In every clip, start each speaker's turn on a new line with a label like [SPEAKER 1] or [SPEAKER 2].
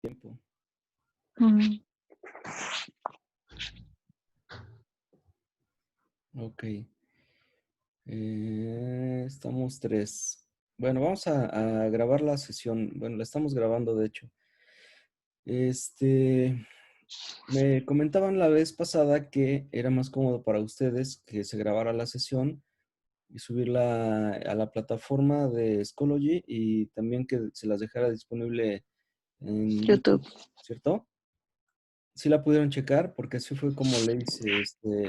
[SPEAKER 1] Tiempo.
[SPEAKER 2] Mm.
[SPEAKER 1] Ok. Estamos tres. Bueno, vamos a grabar la sesión. Bueno, la estamos grabando, de hecho. Me comentaban la vez pasada que era más cómodo para ustedes que se grabara la sesión y subirla a la plataforma de Schoology y también que se las dejara disponible en
[SPEAKER 2] YouTube.
[SPEAKER 1] YouTube, ¿cierto? Sí la pudieron checar porque así fue como le hice,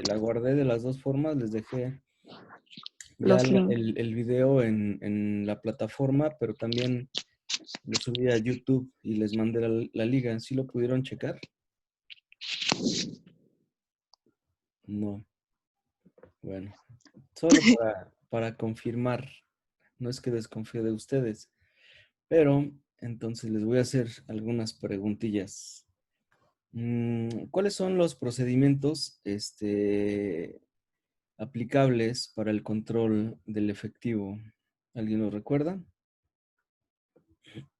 [SPEAKER 1] la guardé de las dos formas, les dejé ya
[SPEAKER 2] Los links.
[SPEAKER 1] el video en la plataforma, pero también lo subí a YouTube y les mandé la liga. ¿Sí lo pudieron checar? No. Bueno, solo para confirmar. No es que desconfíe de ustedes, pero entonces les voy a hacer algunas preguntillas. ¿Cuáles son los procedimientos aplicables para el control del efectivo? ¿Alguien lo recuerda?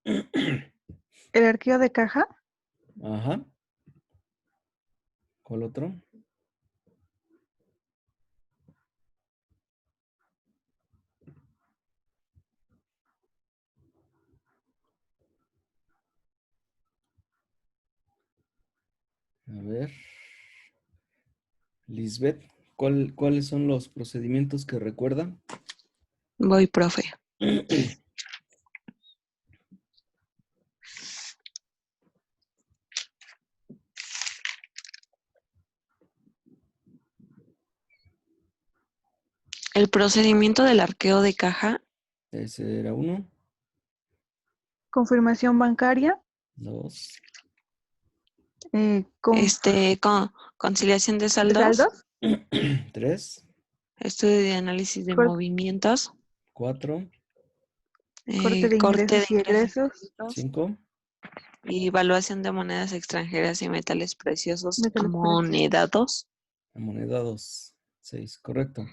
[SPEAKER 2] El arqueo de caja,
[SPEAKER 1] Ajá. ¿Cuál otro? A ver. Lisbeth, ¿cuáles son los procedimientos que recuerda?
[SPEAKER 2] voy, profe. El procedimiento del arqueo de caja,
[SPEAKER 1] Ese era uno,
[SPEAKER 2] confirmación bancaria,
[SPEAKER 1] dos,
[SPEAKER 2] conciliación de
[SPEAKER 3] ¿De
[SPEAKER 2] saldos,
[SPEAKER 3] saldos?
[SPEAKER 1] tres,
[SPEAKER 2] estudio de análisis de
[SPEAKER 3] Cor-
[SPEAKER 2] movimientos,
[SPEAKER 1] cuatro,
[SPEAKER 3] Corte de
[SPEAKER 2] corte de
[SPEAKER 3] ingresos y
[SPEAKER 2] ingresos y
[SPEAKER 3] egresos.
[SPEAKER 2] gastos,
[SPEAKER 1] cinco,
[SPEAKER 2] y evaluación de monedas extranjeras y metales preciosos
[SPEAKER 3] Metales preciosos.
[SPEAKER 2] amonedados.
[SPEAKER 1] la moneda dos, seis, correcto.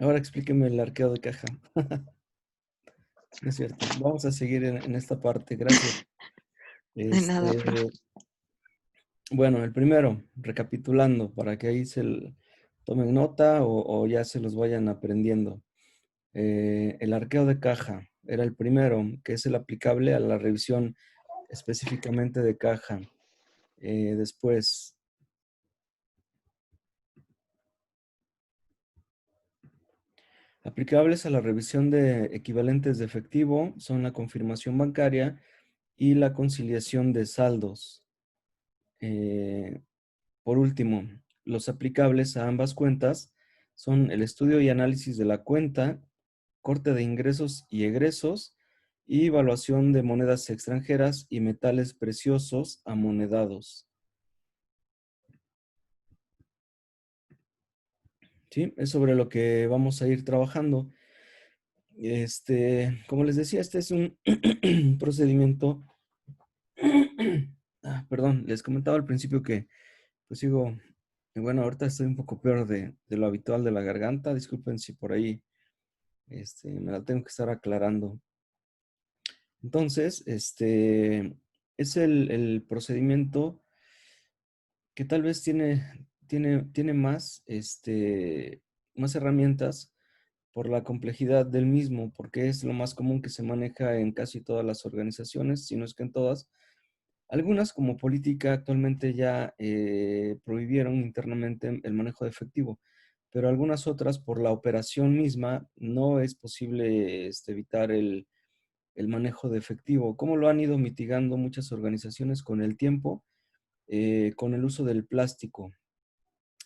[SPEAKER 1] Ahora explíqueme el arqueo de caja. No es cierto. Vamos a seguir en esta parte, gracias.
[SPEAKER 2] De nada, profe.
[SPEAKER 1] Bueno, el primero, recapitulando, para que ahí tomen nota o ya se los vayan aprendiendo. El arqueo de caja era el primero, que es el aplicable a la revisión específicamente de caja. Después, aplicables a la revisión de equivalentes de efectivo son la confirmación bancaria y la conciliación de saldos. Eh, por último, los aplicables a ambas cuentas son el estudio y análisis de la cuenta, corte de ingresos y egresos y evaluación de monedas extranjeras y metales preciosos amonedados. ¿Sí? Es sobre lo que vamos a ir trabajando. Como les decía, este es un procedimiento. Perdón, les comentaba al principio que pues sigo, bueno, ahorita estoy un poco peor de lo habitual de la garganta. Disculpen si por ahí me la tengo que estar aclarando. Entonces, es el procedimiento que tal vez tiene más, más herramientas por la complejidad del mismo, porque es lo más común que se maneja en casi todas las organizaciones, si no es que en todas. Algunas, como política, actualmente ya prohibieron internamente el manejo de efectivo, pero algunas otras, por la operación misma, no es posible evitar el manejo de efectivo. ¿Cómo lo han ido mitigando muchas organizaciones con el tiempo? Con el uso del plástico.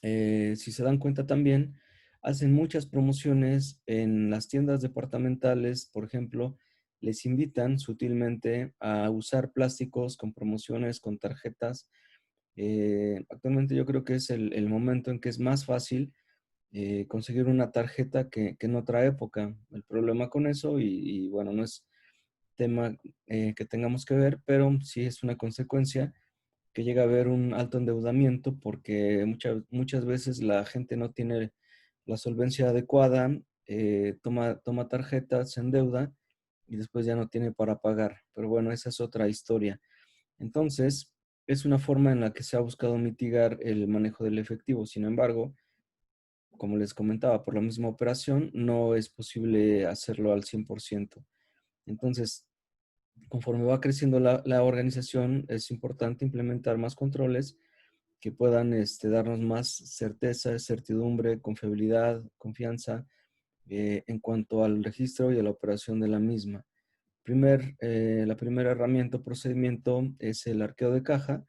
[SPEAKER 1] Si se dan cuenta también, hacen muchas promociones en las tiendas departamentales, por ejemplo, les invitan sutilmente a usar plásticos con promociones, con tarjetas. Actualmente yo creo que es el momento en que es más fácil conseguir una tarjeta que en otra época. El problema con eso, y bueno, no es tema que tengamos que ver, pero sí es una consecuencia que llega a haber un alto endeudamiento porque muchas veces la gente no tiene la solvencia adecuada, toma tarjetas, se endeuda y después ya no tiene para pagar. Pero bueno, esa es otra historia. Entonces, es una forma en la que se ha buscado mitigar el manejo del efectivo. Sin embargo, como les comentaba, por la misma operación no es posible hacerlo al 100%. Entonces, conforme va creciendo la organización, es importante implementar más controles que puedan darnos más certeza, certidumbre, confiabilidad, confianza en cuanto al registro y a la operación de la misma. La primera herramienta o procedimiento es el arqueo de caja.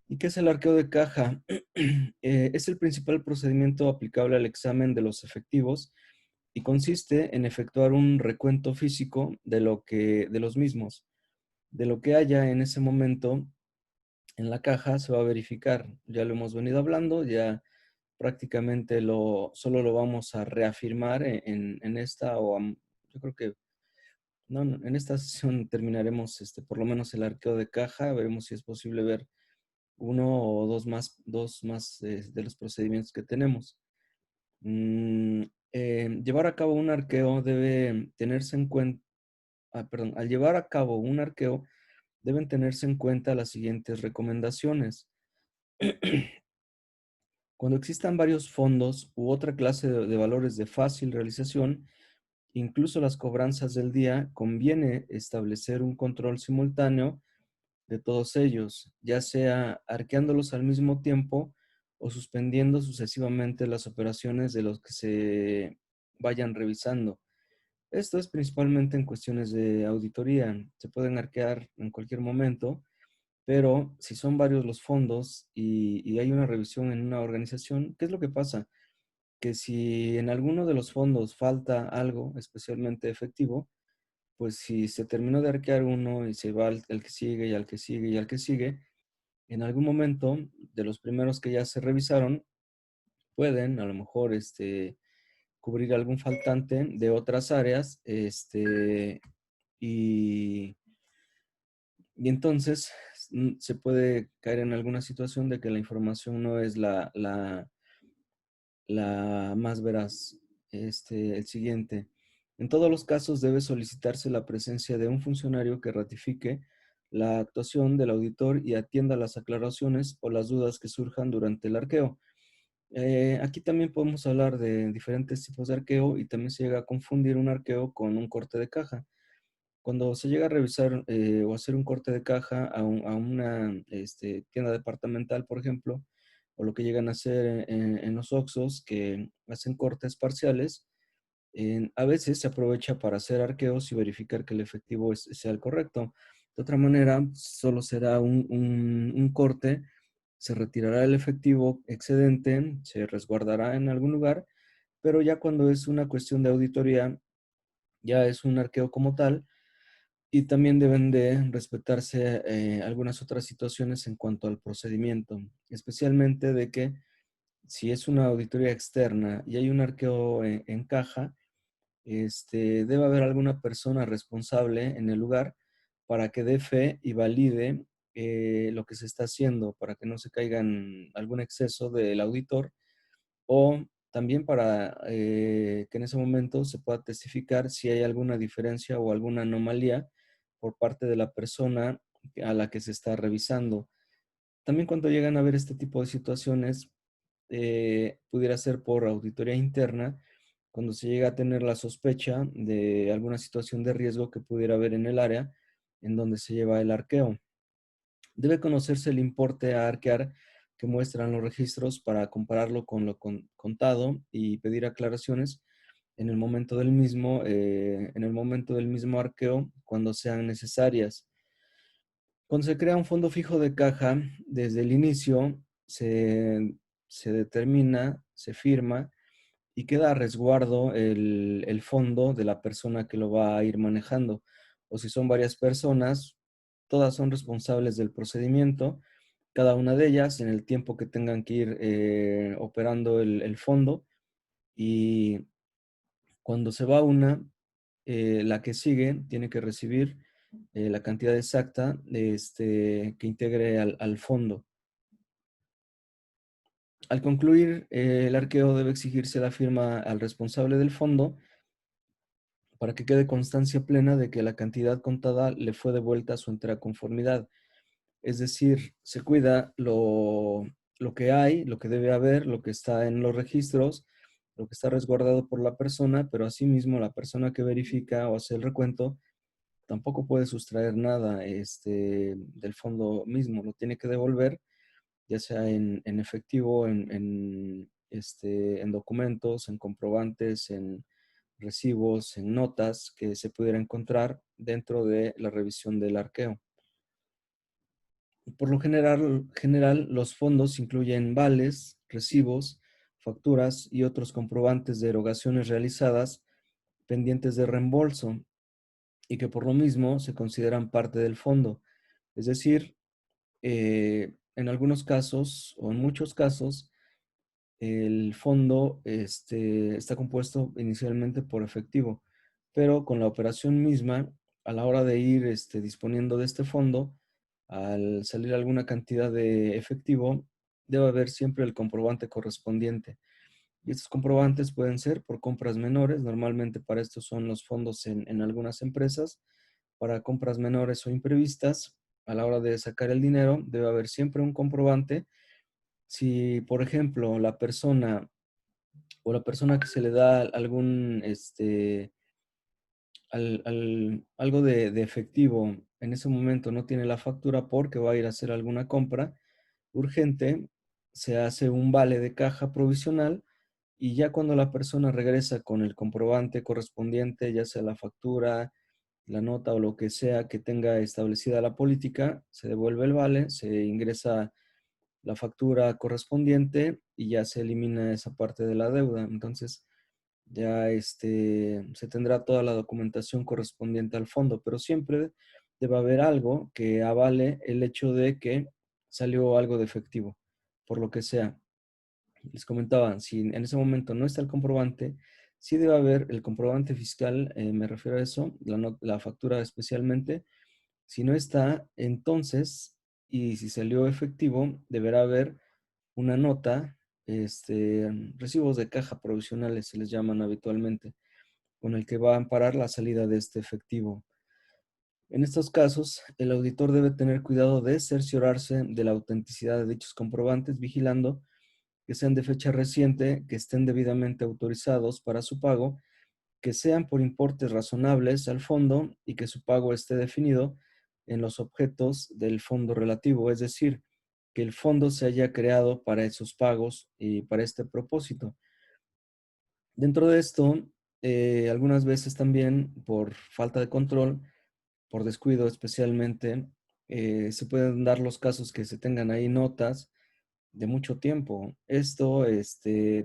[SPEAKER 1] ¿Y qué es el arqueo de caja? Es el principal procedimiento aplicable al examen de los efectivos y consiste en efectuar un recuento físico de los mismos. De lo que haya en ese momento en la caja se va a verificar. Ya lo hemos venido hablando, ya prácticamente solo lo vamos a reafirmar en esta yo creo que no, en esta sesión terminaremos por lo menos el arqueo de caja, veremos si es posible ver uno o dos más de los procedimientos que tenemos. Llevar a cabo un arqueo debe tenerse en cuenta, perdón, al llevar a cabo un arqueo deben tenerse en cuenta las siguientes recomendaciones. Cuando existan varios fondos u otra clase de valores de fácil realización, incluso las cobranzas del día, conviene establecer un control simultáneo de todos ellos, ya sea arqueándolos al mismo tiempo o suspendiendo sucesivamente las operaciones de los que se vayan revisando. Esto es principalmente en cuestiones de auditoría. Se pueden arquear en cualquier momento, pero si son varios los fondos y hay una revisión en una organización, ¿qué es lo que pasa? Que si en alguno de los fondos falta algo, especialmente efectivo, pues si se terminó de arquear uno y se va al que sigue y al que sigue y al que sigue, en algún momento de los primeros que ya se revisaron, pueden a lo mejor cubrir algún faltante de otras áreas, y, y entonces se puede caer en alguna situación de que la información no es la más veraz. El siguiente. En todos los casos debe solicitarse la presencia de un funcionario que ratifique la actuación del auditor y atienda las aclaraciones o las dudas que surjan durante el arqueo. Aquí también podemos hablar de diferentes tipos de arqueo y también se llega a confundir un arqueo con un corte de caja. Cuando se llega a revisar o hacer un corte de caja a una tienda departamental, por ejemplo, o lo que llegan a hacer en los Oxxos, que hacen cortes parciales, a veces se aprovecha para hacer arqueos y verificar que el efectivo sea el correcto. De otra manera, solo será un corte, se retirará el efectivo excedente, se resguardará en algún lugar, pero ya cuando es una cuestión de auditoría, ya es un arqueo como tal y también deben de respetarse algunas otras situaciones en cuanto al procedimiento, especialmente de que si es una auditoría externa y hay un arqueo en caja, debe haber alguna persona responsable en el lugar para que dé fe y valide lo que se está haciendo, para que no se caiga en algún exceso del auditor o también para que en ese momento se pueda testificar si hay alguna diferencia o alguna anomalía por parte de la persona a la que se está revisando. También cuando llegan a ver este tipo de situaciones, pudiera ser por auditoría interna, cuando se llega a tener la sospecha de alguna situación de riesgo que pudiera haber en el área en donde se lleva el arqueo. Debe conocerse el importe a arquear que muestran los registros para compararlo con lo contado y pedir aclaraciones en el momento del mismo arqueo cuando sean necesarias. Cuando se crea un fondo fijo de caja, desde el inicio se determina, se firma y queda a resguardo el fondo de la persona que lo va a ir manejando. O si son varias personas, todas son responsables del procedimiento, cada una de ellas en el tiempo que tengan que ir operando el fondo. Y cuando se va una, la que sigue tiene que recibir la cantidad exacta que integre al fondo. Al concluir el arqueo debe exigirse la firma al responsable del fondo para que quede constancia plena de que la cantidad contada le fue devuelta a su entera conformidad. Es decir, se cuida lo que hay, lo que debe haber, lo que está en los registros, lo que está resguardado por la persona, pero asimismo la persona que verifica o hace el recuento tampoco puede sustraer nada del fondo mismo, lo tiene que devolver, ya sea en efectivo, en documentos, en comprobantes, en recibos, en notas que se pudiera encontrar dentro de la revisión del arqueo. Por lo general, los fondos incluyen vales, recibos, facturas y otros comprobantes de erogaciones realizadas pendientes de reembolso y que por lo mismo se consideran parte del fondo. Es decir, en algunos casos o en muchos casos, el fondo está compuesto inicialmente por efectivo, pero con la operación misma, a la hora de ir disponiendo de este fondo, al salir alguna cantidad de efectivo, debe haber siempre el comprobante correspondiente. Y estos comprobantes pueden ser por compras menores, normalmente para esto son los fondos en algunas empresas, para compras menores o imprevistas. A la hora de sacar el dinero, debe haber siempre un comprobante. Si, por ejemplo, la persona o la persona que se le da algún, algo de efectivo en ese momento no tiene la factura porque va a ir a hacer alguna compra urgente, se hace un vale de caja provisional y ya cuando la persona regresa con el comprobante correspondiente, ya sea la factura, la nota o lo que sea que tenga establecida la política, se devuelve el vale, se ingresa la factura correspondiente y ya se elimina esa parte de la deuda. Entonces, ya se tendrá toda la documentación correspondiente al fondo, pero siempre debe haber algo que avale el hecho de que salió algo de efectivo, por lo que sea. Les comentaba, si en ese momento no está el comprobante, sí debe haber el comprobante fiscal, me refiero a eso, la factura especialmente. Si no está, entonces, y si salió efectivo, deberá haber una nota, recibos de caja provisionales se les llaman habitualmente, con el que va a amparar la salida de este efectivo. En estos casos, el auditor debe tener cuidado de cerciorarse de la autenticidad de dichos comprobantes, vigilando que sean de fecha reciente, que estén debidamente autorizados para su pago, que sean por importes razonables al fondo y que su pago esté definido en los objetos del fondo relativo, es decir, que el fondo se haya creado para esos pagos y para este propósito. Dentro de esto, algunas veces también por falta de control, por descuido especialmente, se pueden dar los casos que se tengan ahí notas de mucho tiempo. Esto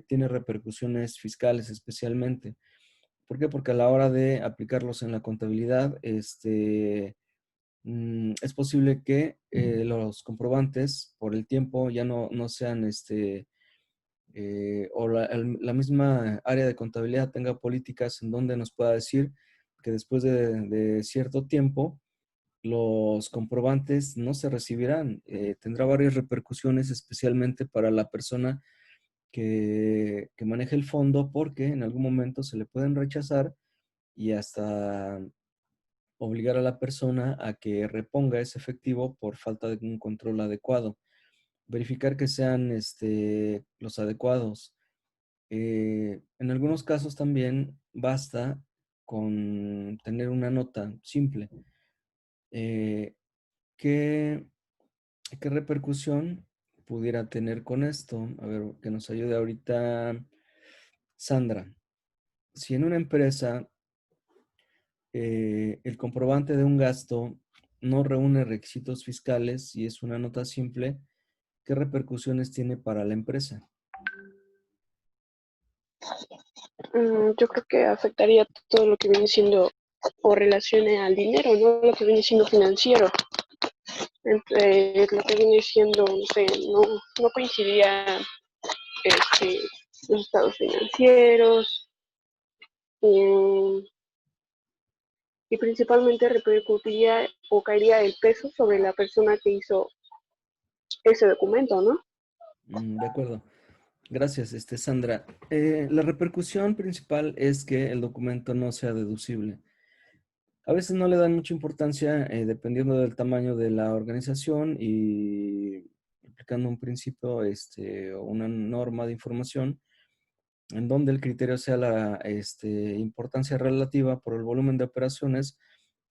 [SPEAKER 1] tiene repercusiones fiscales especialmente. ¿Por qué? Porque a la hora de aplicarlos en la contabilidad, es posible que los comprobantes por el tiempo ya no sean, o la misma área de contabilidad tenga políticas en donde nos pueda decir que después de cierto tiempo los comprobantes no se recibirán. Tendrá varias repercusiones, especialmente para la persona que maneja el fondo, porque en algún momento se le pueden rechazar y hasta obligar a la persona a que reponga ese efectivo por falta de un control adecuado. Verificar que sean los adecuados. En algunos casos también basta con tener una nota simple. Eh, ¿qué, qué repercusión pudiera tener con esto? A ver, que nos ayude ahorita Sandra. Si en una empresa el comprobante de un gasto no reúne requisitos fiscales y es una nota simple, ¿qué repercusiones tiene para la empresa?
[SPEAKER 3] Yo creo que afectaría todo lo que viene siendo o relacione al dinero, ¿no? Lo que viene siendo financiero. Entre lo que viene siendo, no sé, no coincidía los estados financieros y, y principalmente repercutiría o caería el peso sobre la persona que hizo ese documento, ¿no?
[SPEAKER 1] De acuerdo. Gracias, Sandra. La repercusión principal es que el documento no sea deducible. A veces no le dan mucha importancia dependiendo del tamaño de la organización y aplicando un principio o una norma de información en donde el criterio sea la importancia relativa por el volumen de operaciones.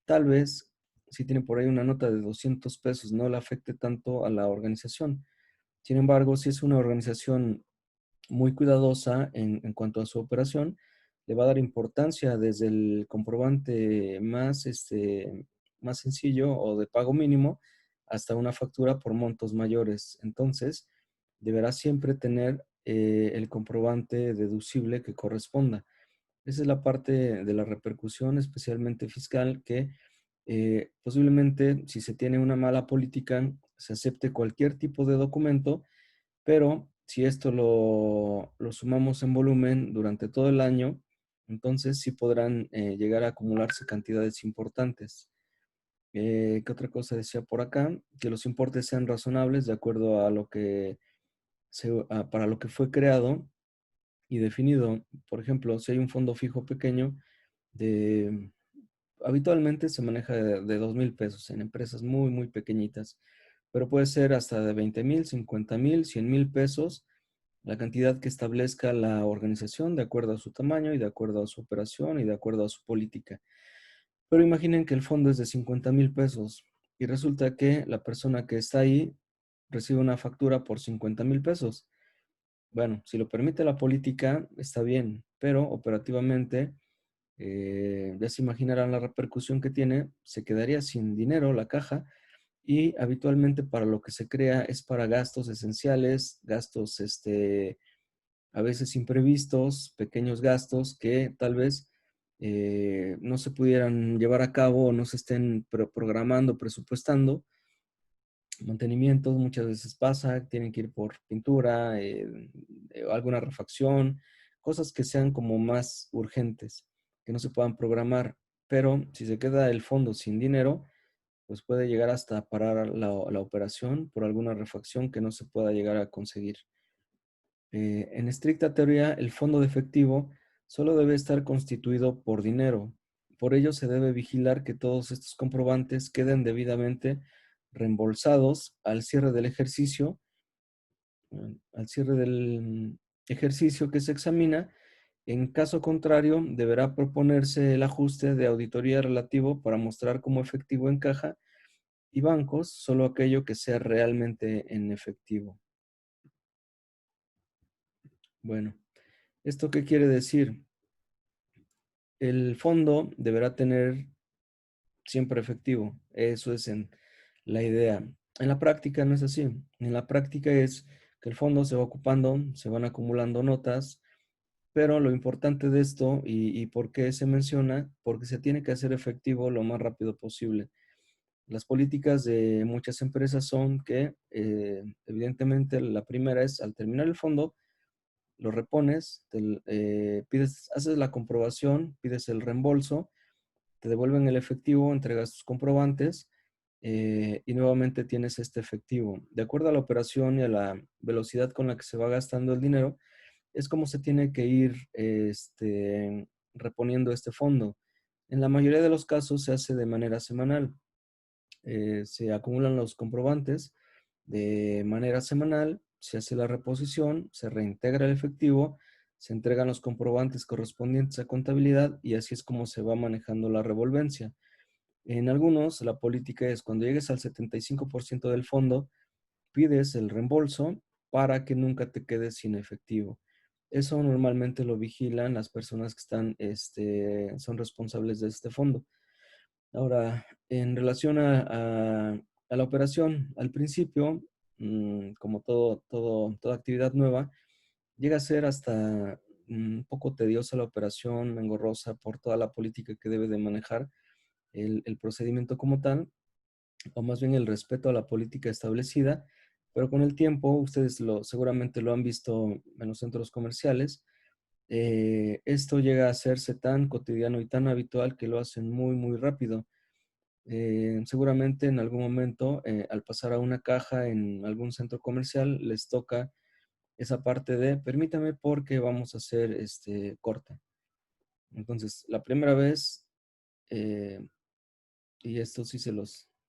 [SPEAKER 1] Tal vez si tiene por ahí una nota de 200 pesos no le afecte tanto a la organización. Sin embargo, si es una organización muy cuidadosa en cuanto a su operación, le va a dar importancia desde el comprobante más sencillo o de pago mínimo hasta una factura por montos mayores. Entonces, deberá siempre tener el comprobante deducible que corresponda. Esa es la parte de la repercusión, especialmente fiscal, que posiblemente si se tiene una mala política, se acepte cualquier tipo de documento, pero si esto lo sumamos en volumen durante todo el año, entonces sí podrán llegar a acumularse cantidades importantes. ¿Qué otra cosa decía por acá? Que los importes sean razonables de acuerdo a lo que para lo que fue creado y definido. Por ejemplo, si hay un fondo fijo pequeño, de, habitualmente se maneja de 2,000 pesos en empresas muy, muy pequeñitas, pero puede ser hasta de 20,000, 50,000, 100,000 pesos, la cantidad que establezca la organización de acuerdo a su tamaño y de acuerdo a su operación y de acuerdo a su política. Pero imaginen que el fondo es de 50,000 pesos y resulta que la persona que está ahí recibe una factura por 50,000 pesos. Bueno, si lo permite la política, está bien, pero operativamente ya se imaginarán la repercusión que tiene, se quedaría sin dinero la caja y habitualmente para lo que se crea es para gastos esenciales, gastos a veces imprevistos, pequeños gastos que tal vez no se pudieran llevar a cabo o no se estén programando, presupuestando. Mantenimientos muchas veces pasa, tienen que ir por pintura, alguna refacción, cosas que sean como más urgentes, que no se puedan programar. Pero si se queda el fondo sin dinero, pues puede llegar hasta parar la operación por alguna refacción que no se pueda llegar a conseguir. En estricta teoría, el fondo de efectivo solo debe estar constituido por dinero. Por ello, se debe vigilar que todos estos comprobantes queden debidamente reembolsados al cierre del ejercicio, que se examina. En caso contrario, deberá proponerse el ajuste de auditoría relativo para mostrar como efectivo en caja y bancos solo aquello que sea realmente en efectivo. Bueno, ¿esto qué quiere decir? El fondo deberá tener siempre efectivo. Eso es en la idea. En la práctica no es así. En la práctica es que el fondo se va ocupando, se van acumulando notas, pero lo importante de esto y por qué se menciona, porque se tiene que hacer efectivo lo más rápido posible. Las políticas de muchas empresas son que, evidentemente, la primera es al terminar el fondo, lo repones, haces la comprobación, pides el reembolso, te devuelven el efectivo, entregas tus comprobantes y nuevamente tienes este efectivo. De acuerdo a la operación y a la velocidad con la que se va gastando el dinero, es como se tiene que ir reponiendo este fondo. En la mayoría de los casos se hace de manera semanal. Se acumulan los comprobantes de manera semanal, se hace la reposición, se reintegra el efectivo, se entregan los comprobantes correspondientes a contabilidad y así es como se va manejando la revolvencia. En algunos, la política es cuando llegues al 75% del fondo, pides el reembolso para que nunca te quedes sin efectivo. Eso normalmente lo vigilan las personas que son responsables de este fondo. Ahora, en relación a la operación, al principio, como toda actividad nueva, llega a ser hasta un poco tediosa la operación, engorrosa por toda la política que debe de manejar el procedimiento como tal, o más bien el respeto a la política establecida, pero con el tiempo, ustedes seguramente lo han visto en los centros comerciales, esto llega a hacerse tan cotidiano y tan habitual que lo hacen muy, muy rápido. Seguramente en algún momento, al pasar a una caja en algún centro comercial, les toca esa parte de permítame porque vamos a hacer corte. Entonces, la primera vez, y esto sí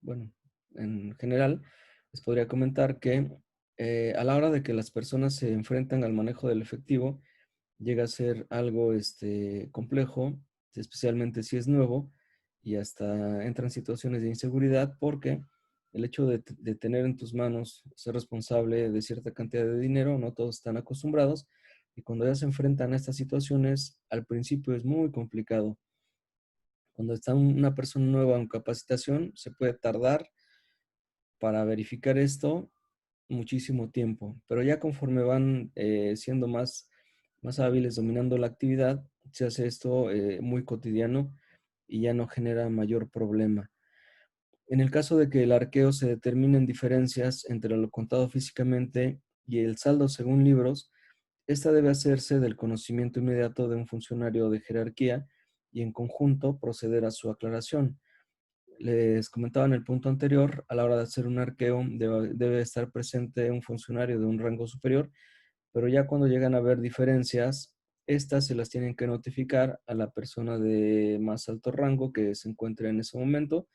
[SPEAKER 1] bueno, en general, les podría comentar que a la hora de que las personas se enfrentan al manejo del efectivo, llega a ser algo complejo, especialmente si es nuevo, y hasta entran situaciones de inseguridad porque el hecho de tener en tus manos, ser responsable de cierta cantidad de dinero, no todos están acostumbrados, y cuando ya se enfrentan a estas situaciones, al principio es muy complicado. Cuando está una persona nueva en capacitación, se puede tardar para verificar esto muchísimo tiempo, pero ya conforme van siendo más hábiles dominando la actividad, se hace esto muy cotidiano y ya no genera mayor problema. En el caso de que el arqueo se determinen diferencias entre lo contado físicamente y el saldo según libros, esta debe hacerse del conocimiento inmediato de un funcionario de jerarquía y en conjunto proceder a su aclaración. Les comentaba en el punto anterior, a la hora de hacer un arqueo debe estar presente un funcionario de un rango superior, pero ya cuando llegan a haber diferencias, estas se las tienen que notificar a la persona de más alto rango que se encuentre en ese momento.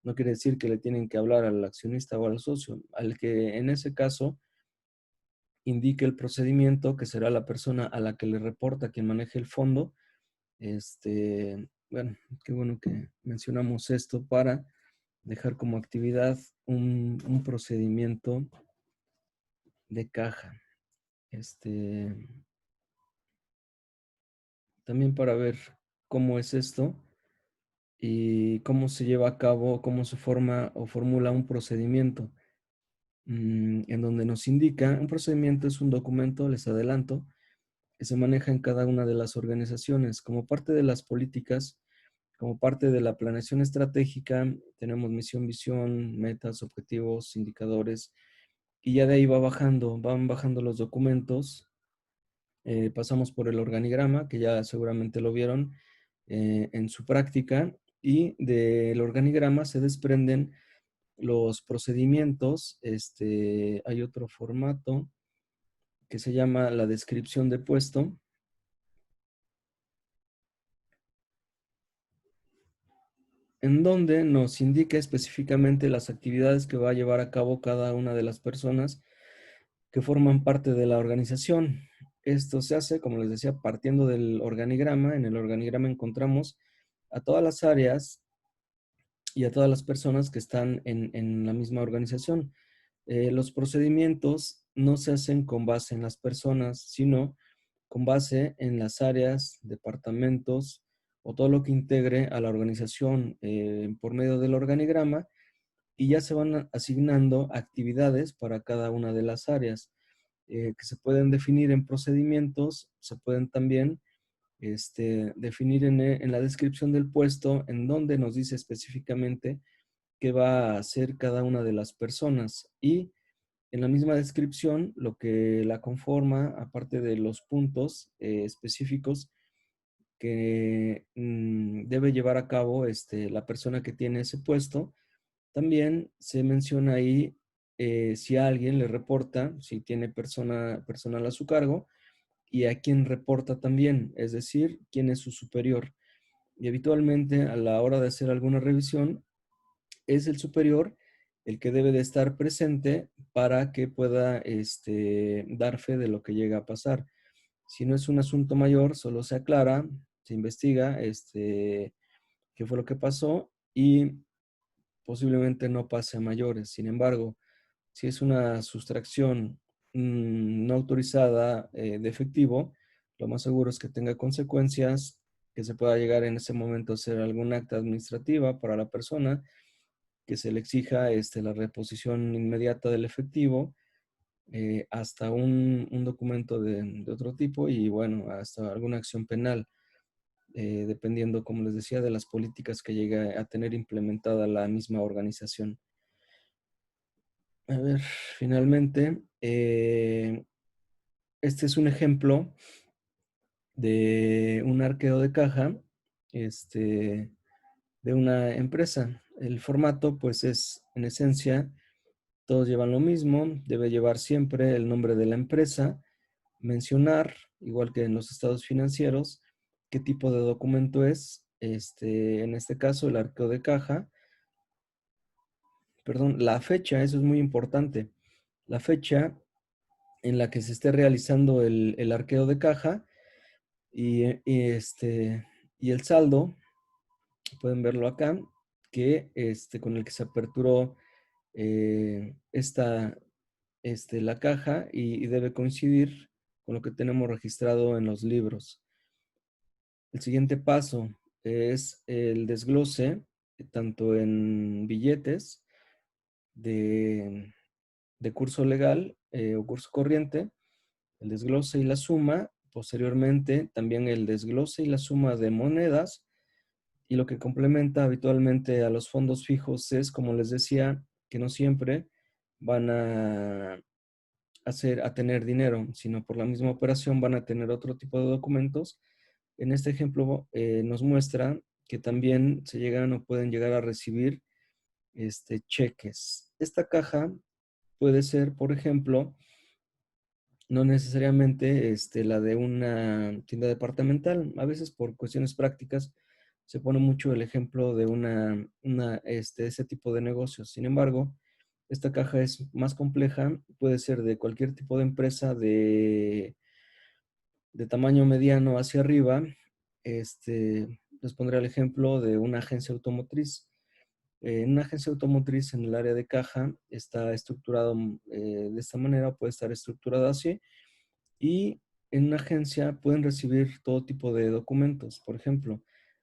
[SPEAKER 1] No quiere decir que le tienen que hablar al accionista o al socio, al que en ese caso indique el procedimiento, que será la persona a la que le reporta quien maneje el fondo. Bueno, qué bueno que mencionamos esto para dejar como actividad un procedimiento de caja. También para ver cómo es esto y cómo se lleva a cabo, cómo se forma o formula un procedimiento, en donde nos indica, un procedimiento es un documento, les adelanto, que se maneja en cada una de las organizaciones como parte de las políticas, como parte de la planeación estratégica. Tenemos misión, visión, metas, objetivos, indicadores, y ya de ahí van bajando los documentos. Pasamos por el organigrama, que ya seguramente lo vieron en su práctica, y del organigrama se desprenden los procedimientos. Hay otro formato que se llama la descripción de puesto, en donde nos indica específicamente las actividades que va a llevar a cabo cada una de las personas que forman parte de la organización. Esto se hace, como les decía, partiendo del organigrama. En el organigrama encontramos a todas las áreas y a todas las personas que están en la misma organización. Los procedimientos no se hacen con base en las personas, sino con base en las áreas, departamentos o todo lo que integre a la organización por medio del organigrama, y ya se van asignando actividades para cada una de las áreas que se pueden definir en procedimientos. Se pueden también definir en la descripción del puesto, en donde nos dice específicamente qué va a hacer cada una de las personas, y en la misma descripción lo que la conforma, aparte de los puntos específicos que debe llevar a cabo la persona que tiene ese puesto. También se menciona ahí si a alguien le reporta, si tiene personal a su cargo, y a quién reporta también, es decir, quién es su superior. Y habitualmente a la hora de hacer alguna revisión, es el superior el que debe de estar presente para que pueda dar fe de lo que llega a pasar. Si no es un asunto mayor, solo se aclara, se investiga qué fue lo que pasó, y posiblemente no pase a mayores. Sin embargo, si es una sustracción no autorizada de efectivo, lo más seguro es que tenga consecuencias, que se pueda llegar en ese momento a hacer algún acta administrativa para la persona, que se le exija la reposición inmediata del efectivo, hasta un documento de otro tipo, y bueno, hasta alguna acción penal, dependiendo, como les decía, de las políticas que llegue a tener implementada la misma organización. A ver, finalmente, este es un ejemplo de un arqueo de caja de una empresa. El formato, pues, es en esencia, todos llevan lo mismo, debe llevar siempre el nombre de la empresa, mencionar, igual que en los estados financieros, qué tipo de documento es. En este caso, el arqueo de caja, perdón, la fecha, eso es muy importante. La fecha en la que se esté realizando el arqueo de caja y el saldo, pueden verlo acá, que con el que se aperturó la caja y debe coincidir con lo que tenemos registrado en los libros. El siguiente paso es el desglose, tanto en billetes de, de curso legal o curso corriente, el desglose y la suma, posteriormente también el desglose y la suma de monedas, y lo que complementa habitualmente a los fondos fijos es, como les decía, que no siempre van a tener dinero, sino por la misma operación van a tener otro tipo de documentos. En este ejemplo nos muestra que también se llegan o pueden llegar a recibir cheques. Esta caja puede ser, por ejemplo, no necesariamente la de una tienda departamental. A veces por cuestiones prácticas se pone mucho el ejemplo de ese tipo de negocios. Sin embargo, esta caja es más compleja, puede ser de cualquier tipo de empresa de tamaño mediano hacia arriba. Les pondré el ejemplo de una agencia automotriz. En una agencia automotriz, en el área de caja, está estructurado de esta manera, puede estar estructurado así. Y en una agencia pueden recibir todo tipo de documentos. Por ejemplo,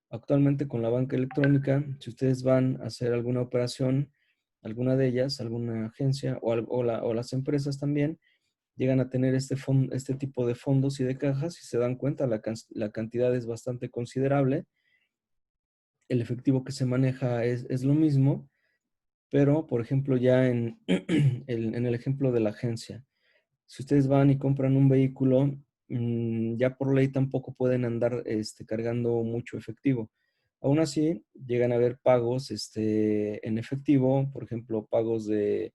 [SPEAKER 1] actualmente con la banca electrónica, si ustedes van a hacer alguna operación, alguna de ellas, alguna agencia o las empresas también, llegan a tener este tipo de fondos y de cajas y se dan cuenta, la cantidad es bastante considerable. El efectivo que se maneja es lo mismo, pero por ejemplo ya en el ejemplo de la agencia, si ustedes van y compran un vehículo, ya por ley tampoco pueden andar cargando mucho efectivo. Aún así, llegan a haber pagos en efectivo, por ejemplo, pagos de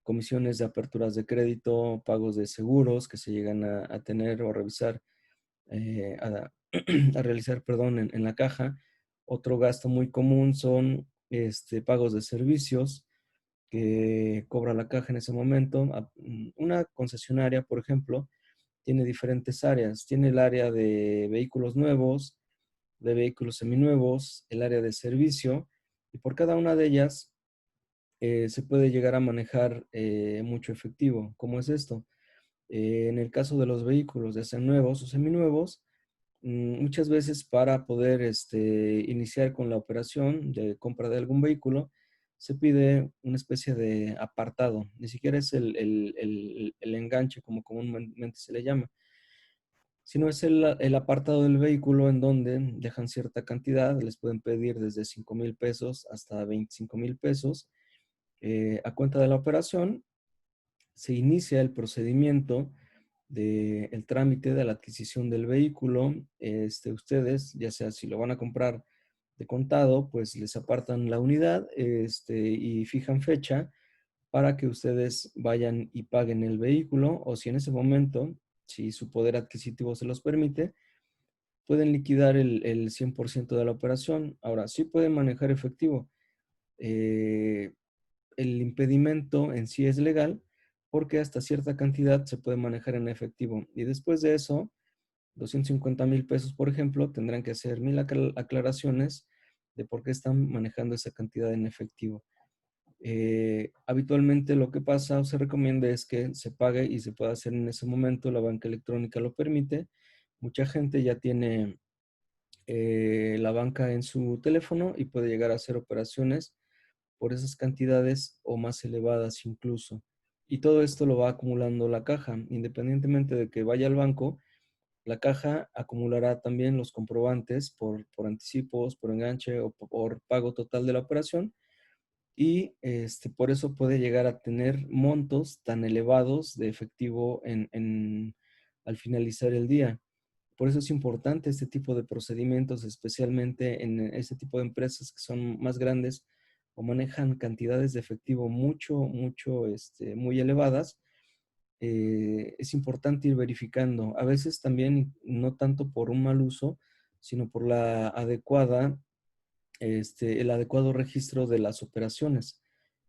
[SPEAKER 1] comisiones de aperturas de crédito, pagos de seguros que se llegan a tener o a revisar, a realizar, perdón, en la caja. Otro gasto muy común son pagos de servicios que cobra la caja en ese momento. Una concesionaria, por ejemplo, tiene diferentes áreas. Tiene el área de vehículos nuevos, de vehículos seminuevos, el área de servicio, y por cada una de ellas se puede llegar a manejar mucho efectivo. ¿Cómo es esto? En el caso de los vehículos, ya sean nuevos o seminuevos, muchas veces para poder iniciar con la operación de compra de algún vehículo, se pide una especie de apartado. Ni siquiera es el enganche, como comúnmente se le llama, sino es el apartado del vehículo en donde dejan cierta cantidad. Les pueden pedir desde 5,000 pesos hasta 25,000 pesos. A cuenta de la operación, se inicia el procedimiento del trámite de la adquisición del vehículo. Ustedes, ya sea si lo van a comprar de contado, pues les apartan la unidad y fijan fecha para que ustedes vayan y paguen el vehículo, o si en ese momento, si su poder adquisitivo se los permite, pueden liquidar el 100% de la operación. Ahora, sí pueden manejar efectivo. Eh, el impedimento en sí es legal porque hasta cierta cantidad se puede manejar en efectivo. Y después de eso, 250,000 pesos, por ejemplo, tendrán que hacer 1,000 aclaraciones de por qué están manejando esa cantidad en efectivo. Habitualmente lo que pasa o se recomienda es que se pague y se pueda hacer en ese momento. La banca electrónica lo permite. Mucha gente ya tiene la banca en su teléfono y puede llegar a hacer operaciones por esas cantidades o más elevadas incluso. Y todo esto lo va acumulando la caja. Independientemente de que vaya al banco, la caja acumulará también los comprobantes por anticipos, por enganche o por pago total de la operación. Y por eso puede llegar a tener montos tan elevados de efectivo al finalizar el día. Por eso es importante este tipo de procedimientos, especialmente en este tipo de empresas que son más grandes o manejan cantidades de efectivo muy elevadas. es importante ir verificando. A veces también no tanto por un mal uso, sino por la adecuada, el adecuado registro de las operaciones.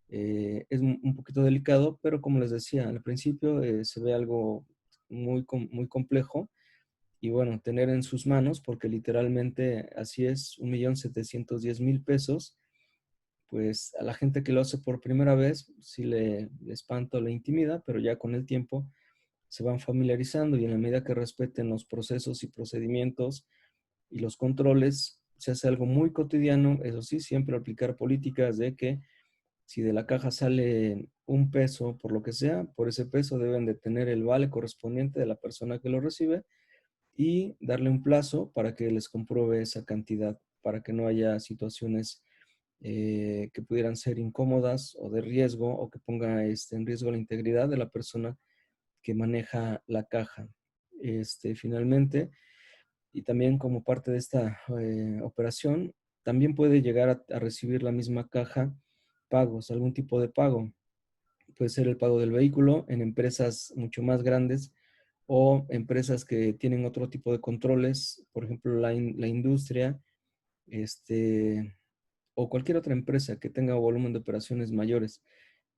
[SPEAKER 1] Es un poquito delicado, pero como les decía, al principio se ve algo muy complejo y bueno, tener en sus manos, porque literalmente así es, 1.710.000 pesos, pues a la gente que lo hace por primera vez, sí le espanta o le intimida, pero ya con el tiempo se van familiarizando y en la medida que respeten los procesos y procedimientos y los controles, se hace algo muy cotidiano. Eso sí, siempre aplicar políticas de que si de la caja sale un peso, por lo que sea, por ese peso deben de tener el vale correspondiente de la persona que lo recibe y darle un plazo para que les compruebe esa cantidad, para que no haya situaciones que pudieran ser incómodas o de riesgo o que ponga en riesgo la integridad de la persona que maneja la caja. Finalmente, y también como parte de esta operación, también puede llegar a recibir la misma caja pagos, algún tipo de pago. Puede ser el pago del vehículo en empresas mucho más grandes o empresas que tienen otro tipo de controles, por ejemplo, la industria, o cualquier otra empresa que tenga volumen de operaciones mayores.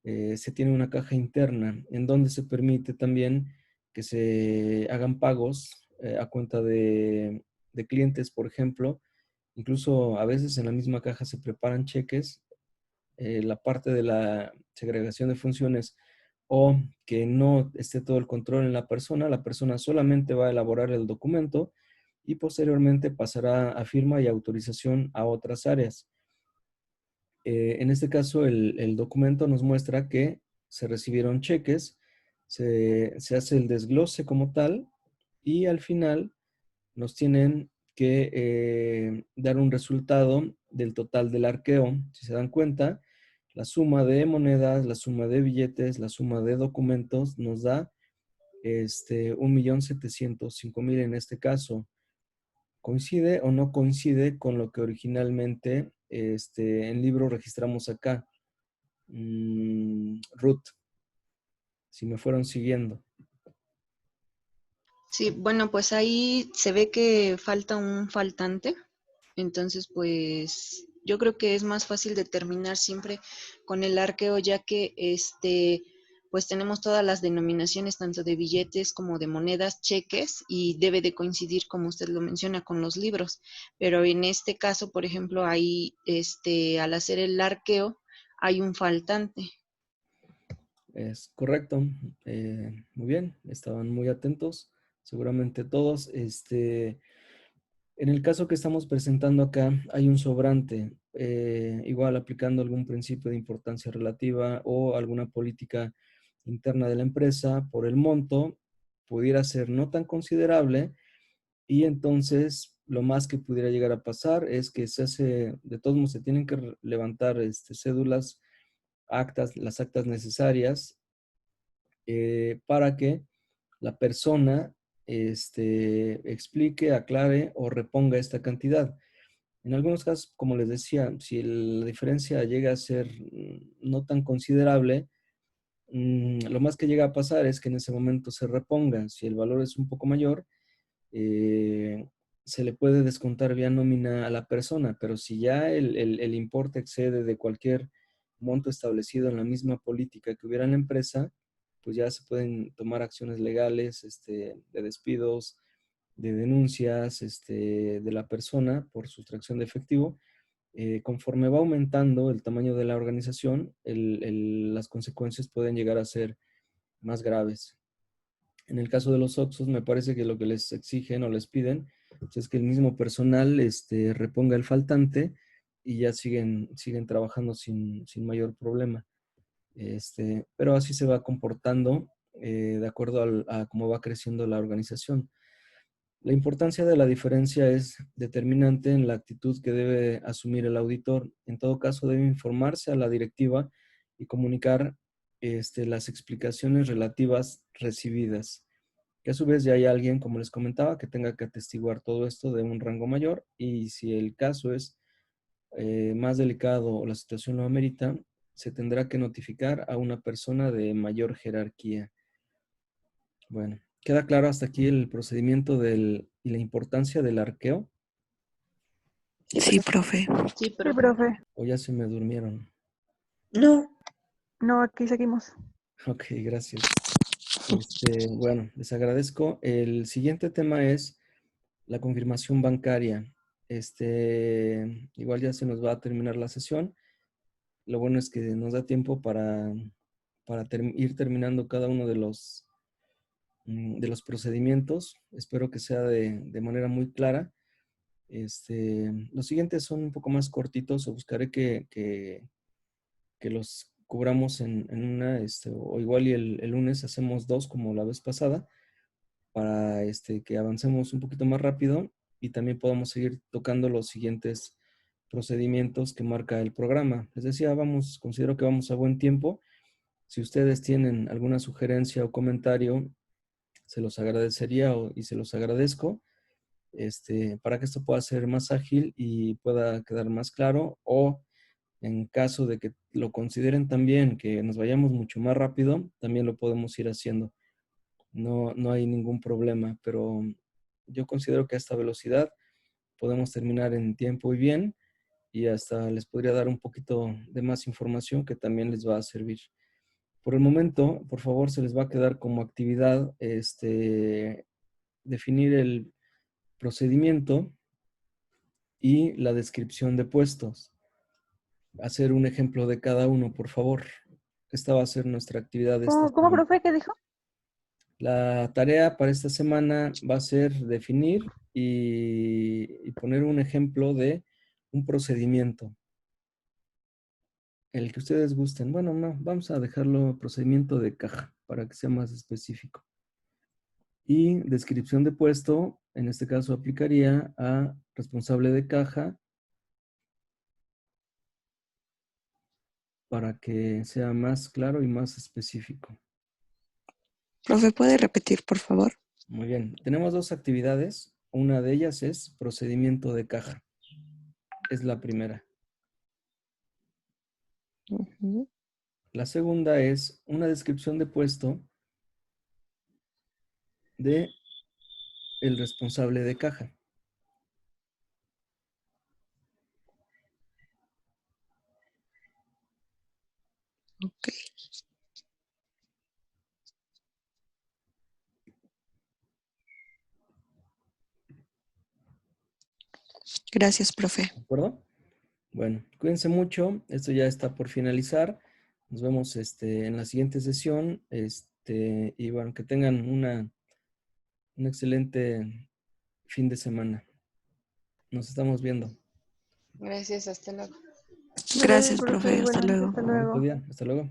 [SPEAKER 1] Se tiene una caja interna en donde se permite también que se hagan pagos a cuenta de clientes, por ejemplo. Incluso a veces en la misma caja se preparan cheques. La parte de la segregación de funciones o que no esté todo el control en la persona solamente va a elaborar el documento y posteriormente pasará a firma y autorización a otras áreas. En este caso, el documento nos muestra que se recibieron cheques, se hace el desglose como tal y al final nos tienen que dar un resultado del total del arqueo. Si se dan cuenta, la suma de monedas, la suma de billetes, la suma de documentos nos da 1.705.000 en este caso. ¿Coincide o no coincide con lo que originalmente en libro registramos acá? Ruth, si me fueron siguiendo.
[SPEAKER 2] Sí, bueno, pues ahí se ve que falta un faltante. Entonces, pues yo creo que es más fácil determinar siempre con el arqueo, ya que pues tenemos todas las denominaciones, tanto de billetes como de monedas, cheques, y debe de coincidir, como usted lo menciona, con los libros. Pero en este caso, por ejemplo, ahí, al hacer el arqueo, hay un faltante.
[SPEAKER 1] Es correcto. Muy bien, estaban muy atentos, seguramente todos. En el caso que estamos presentando acá, hay un sobrante, igual aplicando algún principio de importancia relativa o alguna política interna de la empresa por el monto, pudiera ser no tan considerable y entonces lo más que pudiera llegar a pasar es que se hace, de todos modos, se tienen que levantar cédulas, actas, las actas necesarias para que la persona explique, aclare o reponga esta cantidad. En algunos casos, como les decía, si la diferencia llega a ser no tan considerable, lo más que llega a pasar es que en ese momento se reponga. Si el valor es un poco mayor, eh, se le puede descontar vía nómina a la persona, pero si ya el importe excede de cualquier monto establecido en la misma política que hubiera en la empresa, pues ya se pueden tomar acciones legales, de despidos, de denuncias, de la persona por sustracción de efectivo. Conforme va aumentando el tamaño de la organización, las consecuencias pueden llegar a ser más graves. En el caso de los Oxxos, me parece que lo que les exigen o les piden pues, es que el mismo personal reponga el faltante y ya siguen trabajando sin mayor problema. Pero así se va comportando de acuerdo a cómo va creciendo la organización. La importancia de la diferencia es determinante en la actitud que debe asumir el auditor. En todo caso, debe informarse a la directiva y comunicar las explicaciones relativas recibidas. Que a su vez ya hay alguien, como les comentaba, que tenga que atestiguar todo esto de un rango mayor y si el caso es más delicado o la situación lo amerita, se tendrá que notificar a una persona de mayor jerarquía. Bueno, ¿queda claro hasta aquí el procedimiento y la importancia del arqueo?
[SPEAKER 4] Sí, profe.
[SPEAKER 2] Sí,
[SPEAKER 5] Sí,
[SPEAKER 2] profe.
[SPEAKER 5] profe.
[SPEAKER 1] ¿O ya se me durmieron?
[SPEAKER 4] No.
[SPEAKER 5] No, aquí seguimos.
[SPEAKER 1] Ok, gracias. Bueno, les agradezco. El siguiente tema es la confirmación bancaria. Igual ya se nos va a terminar la sesión. Lo bueno es que nos da tiempo para ir terminando cada uno de los procedimientos. Espero que sea de manera muy clara. Los siguientes son un poco más cortitos, o buscaré que los cubramos en una, o igual y el lunes hacemos dos como la vez pasada, para que avancemos un poquito más rápido y también podamos seguir tocando los siguientes procedimientos que marca el programa. Les decía, considero que vamos a buen tiempo. Si ustedes tienen alguna sugerencia o comentario, se los agradecería y se los agradezco, para que esto pueda ser más ágil y pueda quedar más claro, o en caso de que lo consideren también que nos vayamos mucho más rápido, también lo podemos ir haciendo. No hay ningún problema, pero yo considero que a esta velocidad podemos terminar en tiempo y bien, y hasta les podría dar un poquito de más información que también les va a servir. Por el momento, por favor, se les va a quedar como actividad definir el procedimiento y la descripción de puestos. Hacer un ejemplo de cada uno, por favor. Esta va a ser nuestra actividad de esta
[SPEAKER 5] ¿Cómo,
[SPEAKER 1] semana.
[SPEAKER 5] profe? ¿Qué dijo?
[SPEAKER 1] La tarea para esta semana va a ser definir y poner un ejemplo de un procedimiento. El que ustedes gusten. Bueno, no, vamos a dejarlo procedimiento de caja para que sea más específico. Y descripción de puesto, en este caso aplicaría a responsable de caja para que sea más claro y más específico.
[SPEAKER 4] Profe, ¿puede repetir, por favor?
[SPEAKER 1] Muy bien. Tenemos dos actividades. Una de ellas es procedimiento de caja. Es la primera.
[SPEAKER 4] Ujú.
[SPEAKER 1] La segunda es una descripción de puesto de el responsable de caja.
[SPEAKER 4] Ok. Gracias, profe.
[SPEAKER 1] ¿De acuerdo? Bueno, cuídense mucho. Esto ya está por finalizar. Nos vemos en la siguiente sesión. Y bueno, que tengan un excelente fin de semana. Nos estamos viendo.
[SPEAKER 2] Gracias, hasta luego.
[SPEAKER 4] Gracias,
[SPEAKER 5] Profe,
[SPEAKER 4] profe. Hasta
[SPEAKER 5] igualmente,
[SPEAKER 4] luego.
[SPEAKER 5] hasta
[SPEAKER 1] Bonito
[SPEAKER 5] luego.
[SPEAKER 1] día. Hasta luego.